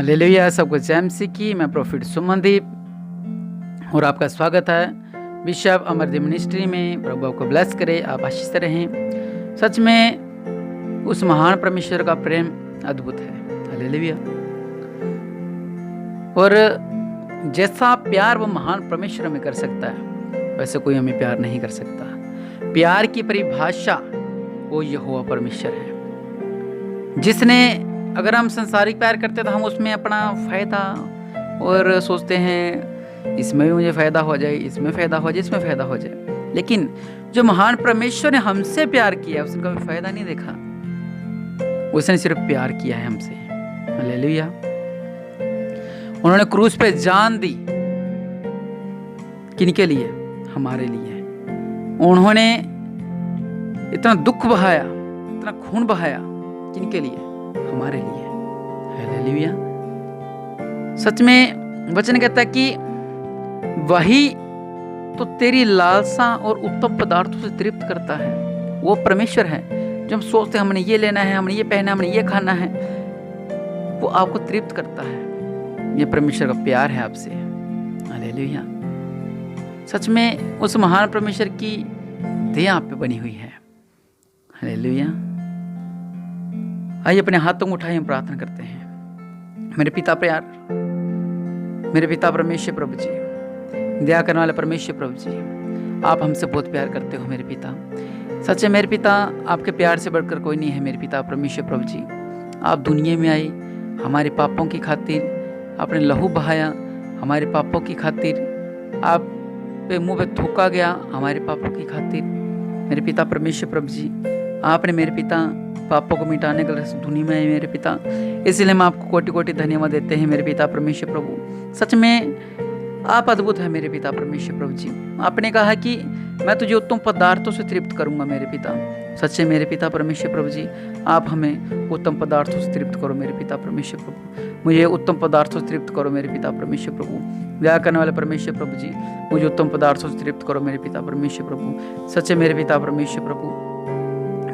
Hallelujah. सबको जय मसीह की। मैं प्रोफेट सुमनदीप और आपका स्वागत है बिशप अमरदीप मिनिस्ट्री में। प्रभु आपको ब्लेस करे, आप आशीष रहें। सच में उस महान परमेश्वर का प्रेम अद्भुत है। हालेलुया। और जैसा प्यार वो महान परमेश्वर में कर सकता है, वैसे कोई हमें प्यार नहीं कर सकता। प्यार की परिभाषा वो यहोवा परमेश्वर है, जिसने, अगर हम संसारिक प्यार करते तो हम उसमें अपना फायदा और सोचते हैं इसमें भी मुझे फायदा हो जाए, इसमें फायदा हो जाए, इसमें फायदा हो जाए। लेकिन जो महान परमेश्वर ने हमसे प्यार किया, उसने कभी फायदा नहीं देखा, उसने सिर्फ प्यार किया है हमसे। हालेलुया। उन्होंने क्रूस पे जान दी। किनके लिए? हमारे लिए। उन्होंने इतना दुख बहाया, इतना खून बहाया। किनके लिए? हमारे लिए। हालेलुया। सच में वचन कहता है कि वही तो तेरी लालसा और उत्तम पदार्थों से तृप्त करता है। वो परमेश्वर है जो हम सोचते हैं हमने ये लेना है, हमने ये पहना, हमने ये खाना है, वो आपको तृप्त करता है। ये परमेश्वर का प्यार है आपसे। हालेलुया। सच में उस महान परमेश्वर की दया आप पे बनी हुई है। हालेलुया। आइए अपने हाथों को उठाइए, हम प्रार्थना करते हैं। मेरे पिता प्यार, मेरे पिता परमेश्वर प्रभु जी, दया करने वाले परमेश्वर प्रभु जी, आप हमसे बहुत प्यार करते हो मेरे पिता। सच है मेरे पिता, आपके प्यार से बढ़कर कोई नहीं है मेरे पिता परमेश्वर प्रभु जी। आप दुनिया में आए हमारे पापों की खातिर, आपने लहू बहाया हमारे पापों की खातिर, आप पे मुंह पे थूका गया हमारे पापों की खातिर। मेरे पिता परमेश्वर प्रभु जी, आपने मेरे पिता पापों को मिटाने के लिए दुनिया में आए मेरे पिता, इसलिए हम आपको कोटि कोटि धन्यवाद देते हैं मेरे पिता परमेश्वर प्रभु। सच में आप अद्भुत है मेरे पिता परमेश्वर प्रभु जी। आपने कहा कि मैं तुझे उत्तम पदार्थों से तृप्त करूंगा मेरे पिता। सच है मेरे पिता परमेश्वर प्रभु जी, आप हमें उत्तम पदार्थों से तृप्त करो मेरे पिता परमेश्वर प्रभु। मुझे उत्तम पदार्थों से तृप्त करो मेरे पिता परमेश्वर प्रभु। दया करने वाले परमेश्वर प्रभु जी, मुझे उत्तम पदार्थों से तृप्त करो मेरे पिता परमेश्वर प्रभु। सच है मेरे पिता परमेश्वर प्रभु,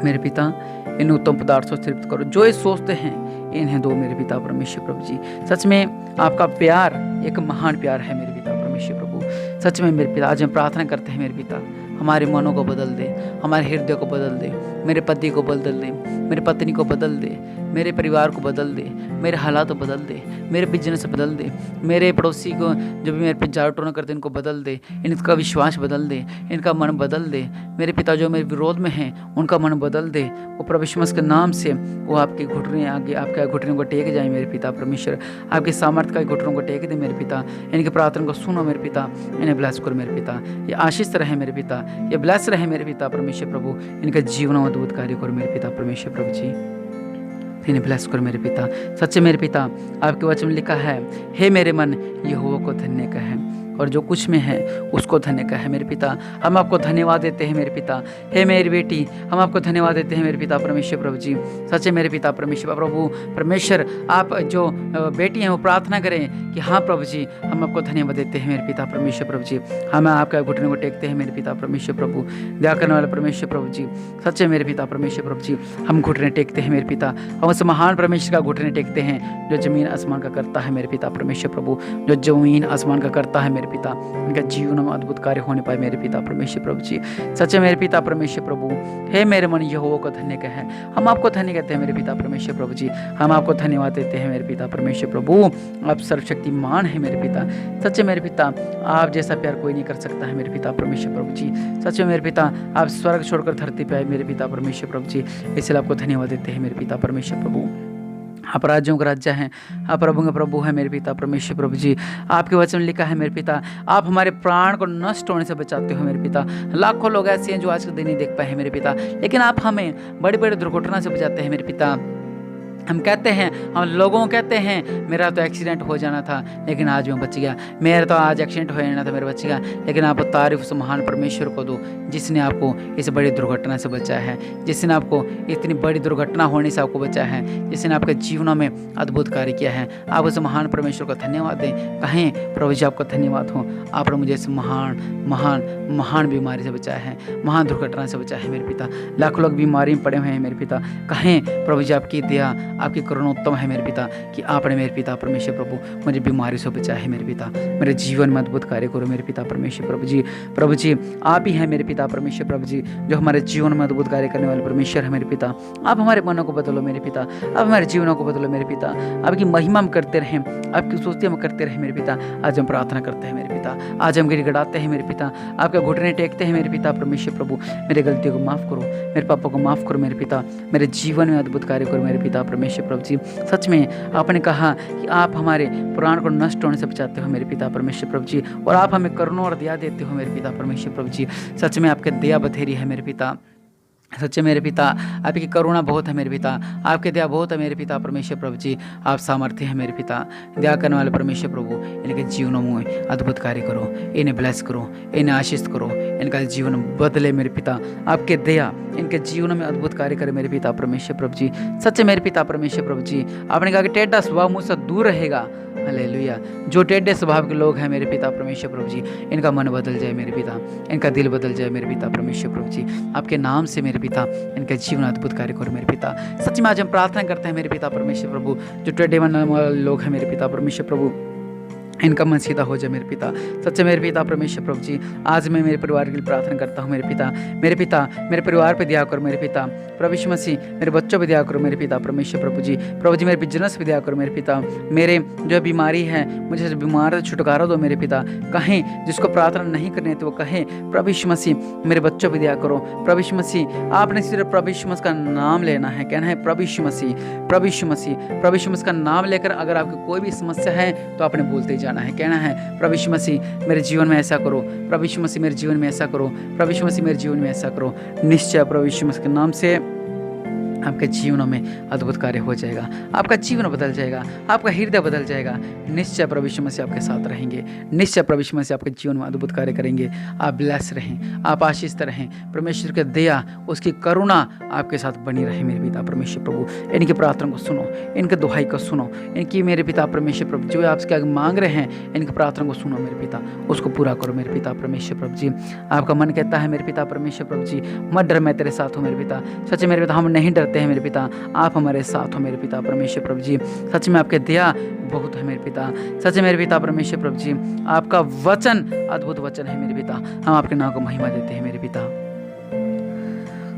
मेरे पिता इन उत्तम पदार्थों से तृप्त करो। जो ये सोचते हैं इन्हें दो मेरे पिता परमेश्वर प्रभु जी। सच में आपका प्यार एक महान प्यार है मेरे पिता परमेश्वर प्रभु। सच में मेरे पिता, आज हम प्रार्थना करते हैं मेरे पिता, हमारे मनों को बदल दे, हमारे हृदय को बदल दे, मेरे पति को बदल दे, मेरे पत्नी को बदल दे, मेरे परिवार को बदल दे, मेरे हालात को बदल दे, मेरे बिजनेस बदल दे, मेरे पड़ोसी को जो भी मेरे पे झाड़ू टोना करते हैं इनको बदल दे, इनका विश्वास बदल दे, इनका मन बदल दे। मेरे पिता जो मेरे विरोध में हैं उनका मन बदल दे। वो प्रभु यीशु मसीह के नाम से वो आपके घुटने आगे, आपके घुटनों को टेक जाए मेरे पिता परमेश्वर। आपके सामर्थ्य का घुटनों को टेक दे मेरे पिता। इनकी प्रार्थना को सुनो मेरे पिता, इन्हें ब्लेस करो मेरे पिता। ये आशीष रहे मेरे पिता, ये ब्लेस रहे मेरे पिता परमेश्वर प्रभु। इनका जीवन में अद्भुत कार्य करो मेरे पिता परमेश्वर प्रभु जी। इन्हें ब्लेस करो मेरे पिता। सच्चे मेरे पिता, आपके वचन में लिखा है, हे मेरे मन यहोवा को धन्य कहे और जो कुछ में है उसको धन्य कहे मेरे पिता। हम आपको धन्यवाद देते हैं मेरे पिता। हे मेरी बेटी, हम आपको धन्यवाद देते हैं मेरे पिता परमेश्वर प्रभु जी। सच्चे मेरे पिता परमेश्वर प्रभु परमेश्वर, आप जो बेटी हैं वो प्रार्थना करें कि हाँ प्रभु जी, हम आपको धन्यवाद देते हैं मेरे पिता परमेश्वर प्रभु जी। हम आपके घुटने को टेकते हैं मेरे पिता परमेश्वर प्रभु। दया करने वाले परमेश्वर प्रभु जी, सच्चे मेरे पिता परमेश्वर प्रभु जी, हम घुटने टेकते हैं मेरे पिता। हम उस महान परमेश्वर का घुटने टेकते हैं जो जमीन आसमान का करता है मेरे पिता परमेश्वर प्रभु। जो जमीन आसमान का करता है मेरे पिता, इनका जीवन में अद्भुत कार्य होने पाए मेरे पिता परमेश्वर प्रभु जी। सच्चे मेरे पिता परमेश्वर प्रभु, हे मेरे मन यहोवा को धन्य कहे। हम आपको धन्य कहते हैं मेरे पिता परमेश्वर प्रभु जी। हम आपको धन्यवाद देते हैं मेरे पिता परमेश्वर प्रभु। आप सर्वशक्तिमान है मेरे पिता। सच्चे मेरे पिता, आप जैसा प्यार कोई नहीं कर सकता है मेरे पिता परमेश्वर प्रभु जी। सच्चे मेरे पिता, आप स्वर्ग छोड़कर धरती पे आए मेरे पिता परमेश्वर प्रभु जी, इसलिए आपको धन्यवाद देते हैं मेरे पिता परमेश्वर प्रभु। आप राज्यों का राजा हैं, आप प्रभु का प्रभु है मेरे पिता परमेश्वर प्रभु जी। आपके वचन में लिखा है मेरे पिता, आप हमारे प्राण को नष्ट होने से बचाते हो मेरे पिता। लाखों लोग ऐसे हैं जो आज के दिन नहीं देख पाए हैं मेरे पिता, लेकिन आप हमें बड़ी बड़ी दुर्घटना से बचाते हैं मेरे पिता। हम कहते हैं, हम लोगों को कहते हैं मेरा तो एक्सीडेंट हो जाना था लेकिन आज मैं बच गया, मेरा तो आज एक्सीडेंट हो जाना था मेरा बच गया। लेकिन आप तारीफ उस महान परमेश्वर को दो जिसने आपको इस बड़ी दुर्घटना से बचाया है, जिसने आपको इतनी बड़ी दुर्घटना होने से आपको बचाया है, जिसने आपके जीवनों में अद्भुत कार्य किया है। आप उस महान परमेश्वर को धन्यवाद दें, कहें प्रभु जी आपका धन्यवाद हो, आपने मुझे इस महान महान महान बीमारी से बचाया है, महान दुर्घटना से बचाया है मेरे पिता। लाखों लोग बीमारी में पड़े हुए हैं मेरे पिता, कहें प्रभु जी आपकी दया आपकी करुणा उत्तम है मेरे पिता कि आपने मेरे पिता परमेश्वर प्रभु मुझे बीमारी से बचाया है मेरे पिता। मेरे जीवन में अद्भुत कार्य करो मेरे पिता परमेश्वर प्रभु जी। प्रभु जी आप ही हैं मेरे पिता परमेश्वर प्रभु जी जो हमारे जीवन में अद्भुत कार्य करने वाले परमेश्वर है मेरे पिता। आप हमारे मनों को बदलो मेरे पिता, आप हमारे जीवनों को बदलो मेरे पिता। आपकी महिमा में करते रहें, आपकी स्तुति में करते रहें मेरे पिता। आज हम प्रार्थना करते हैं मेरे पिता, आज हम गिड़गिड़ाते हैं मेरे पिता, आपके घुटने टेकते हैं मेरे पिता परमेश्वर प्रभु। मेरे गलतियों को माफ़ करो, मेरे पापों को माफ़ करो मेरे पिता। मेरे जीवन में अद्भुत कार्य करो मेरे पिता परमेश्वर प्रभु जी। सच में आपने कहा कि आप हमारे पुराण को नष्ट होने से बचाते हो मेरे पिता परमेश्वर प्रभु जी, और आप हमें करुणा और दया देते हो मेरे पिता परमेश्वर प्रभु जी। सच में आपके दया बथेरी है मेरे पिता, सच्चे मेरे पिता आपकी करुणा बहुत है मेरे पिता, आपके दया बहुत है मेरे पिता परमेश्वर प्रभु जी। आप सामर्थ्य हैं मेरे पिता, दया करने वाले परमेश्वर प्रभु। इनके जीवनों में अद्भुत कार्य करो, इन्हें ब्लेस करो, इन्हें आशीष करो, इनका जीवन बदले मेरे पिता। आपके दया इनके जीवनों में अद्भुत कार्य करे मेरे पिता परमेश्वर प्रभु जी। सच्चे मेरे पिता परमेश्वर प्रभु जी, आपने कहा कि टेढ़ा स्वभाव मुझसे दूर रहेगा। हालेलुया। जो टेढ़े स्वभाव के लोग हैं मेरे पिता परमेश्वर प्रभु जी, इनका मन बदल जाए मेरे पिता, इनका दिल बदल जाए मेरे पिता परमेश्वर प्रभु जी। आपके नाम से मेरे पिता इनका जीवन अद्भुत कार्य करो मेरे पिता। सच में आज हम प्रार्थना करते हैं मेरे पिता परमेश्वर प्रभु, जो टेढ़े मन वाले लोग हैं मेरे पिता परमेश्वर प्रभु, इनका मन सीधा हो जाए मेरे पिता। सच्चे मेरे पिता परमेश्वर प्रभु जी, आज मैं मेरे परिवार के लिए प्रार्थना करता हूँ मेरे पिता। मेरे पिता मेरे परिवार पे दया करो मेरे पिता प्रभु यीशु मसीह। मेरे बच्चों पे दया करो मेरे पिता परमेश्वर प्रभु जी। प्रभु जी मेरे बिजनेस पे दया करो मेरे पिता। मेरे जो बीमारी है, मुझे बीमार छुटकारा दो मेरे पिता। कहें जिसको प्रार्थना नहीं करनी तो वो कहें प्रभु यीशु मसीह मेरे बच्चों पे दया करो। प्रभु यीशु मसीह आपने सिर्फ प्रभु यीशु मसीह का नाम लेना है, कहना है प्रभु यीशु मसीह, प्रभु यीशु मसीह, प्रभु यीशु मसीह का नाम लेकर अगर आपकी कोई भी समस्या है तो आपने बोलते जाना है, कहना है प्रभु यीशु मसीह मेरे जीवन में ऐसा करो, प्रभु यीशु मसीह मेरे जीवन में ऐसा करो, प्रभु यीशु मसीह मेरे जीवन में ऐसा करो। निश्चय प्रभु यीशु मसीह के नाम से आपके जीवनों में अद्भुत कार्य हो जाएगा, आपका जीवन बदल जाएगा, आपका हृदय बदल जाएगा। निश्चय प्रभु यीशु मसीह आपके साथ रहेंगे, निश्चय प्रभु यीशु मसीह आपके जीवन में अद्भुत कार्य करेंगे। आप ब्लेस रहें, आप आशीषित रहें। परमेश्वर की दया, उसकी करुणा आपके साथ बनी रहे मेरे पिता परमेश्वर प्रभु। इनकी प्रार्थना को सुनो, इनके दुहाई को सुनो, इनकी मेरे पिता परमेश्वर प्रभु जो आपसे आगे मांग रहे हैं, इनकी प्रार्थना को सुनो मेरे पिता, उसको पूरा करो मेरे पिता परमेश्वर प्रभु जी। आपका मन कहता है मेरे पिता परमेश्वर प्रभु जी, मत डर, मैं तेरे साथ हूँ मेरे पिता। सच मेरे पिता हम नहीं डरते हैं मेरे पिता, आप हमारे साथ हो मेरे पिता परमेश्वर प्रभु जी। सच में आपके दया बहुत है मेरे पिता, सच मेरे पिता परमेश्वर प्रभु जी। आपका वचन अद्भुत वचन है मेरे पिता, हम आपके नाम को महिमा देते हैं मेरे पिता।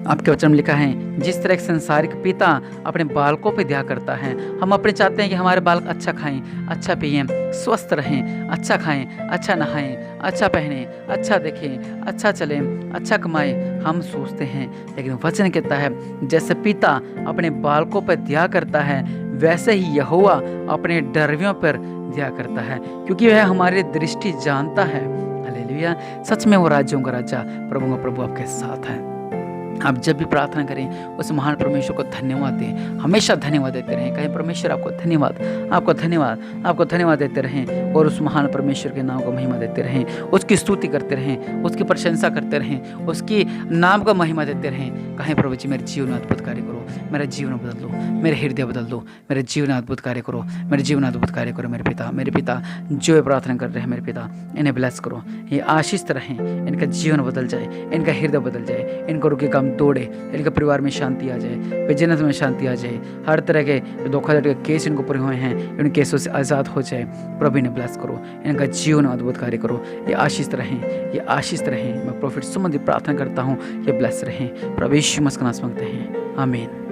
आपके वचन में लिखा है जिस तरह एक संसारिक पिता अपने बालकों पे दया करता है, हम अपने चाहते हैं कि हमारे बालक अच्छा खाएं, अच्छा पिएं, स्वस्थ रहें, अच्छा खाएं, अच्छा नहाएं, अच्छा पहने, अच्छा देखें, अच्छा चलें, अच्छा कमाएं। हम सोचते हैं, लेकिन वचन कहता है जैसे पिता अपने बालकों पर दया करता है, वैसे ही यहोवा अपने डरवियों पर दया करता है, क्योंकि वह हमारी दृष्टि जानता है। हालेलुया। सच में वो राज्यों का राजा, प्रभु का प्रभु आपके साथ है। आप जब भी प्रार्थना करें उस महान परमेश्वर को धन्यवाद दें, हमेशा धन्यवाद देते रहें। कहें परमेश्वर आपको धन्यवाद, आपको धन्यवाद, आपको धन्यवाद देते रहें, और उस महान परमेश्वर के नाम को महिमा देते रहें, उसकी स्तुति करते रहें, उसकी प्रशंसा करते रहें, उसकी नाम को महिमा देते रहें। कहें प्रभु जी मेरे जीवन में अद्भुत कार्य करो, मेरा जीवन बदल दो, मेरे हृदय बदल दो, मेरे जीवन में अद्भुत कार्य करो, मेरे जीवन में अद्भुत कार्य करो मेरे पिता। मेरे पिता जो प्रार्थना कर रहे हैं मेरे पिता, इन्हें ब्लेस करो, ये आशीषित रहें, इनका जीवन बदल जाए, इनका हृदय बदल जाए, इनको रुके काम तोड़े, इनके परिवार में शांति आ जाए, बिजनेस में शांति आ जाए, हर तरह के धोखाधड़ी के केस इनको पूरे हुए हैं, इन केसों से आज़ाद हो जाए। प्रभु इन्हें ब्लेस करो, इनका जीवन अद्भुत कार्य करो, ये आशीष रहें, ये आशीष रहें। मैं प्रॉफिट सुमन की प्रार्थना करता हूँ, ये ब्लेस रहें। प्रभु यीशु मसीह का नाम मांगते हैं, आमीन।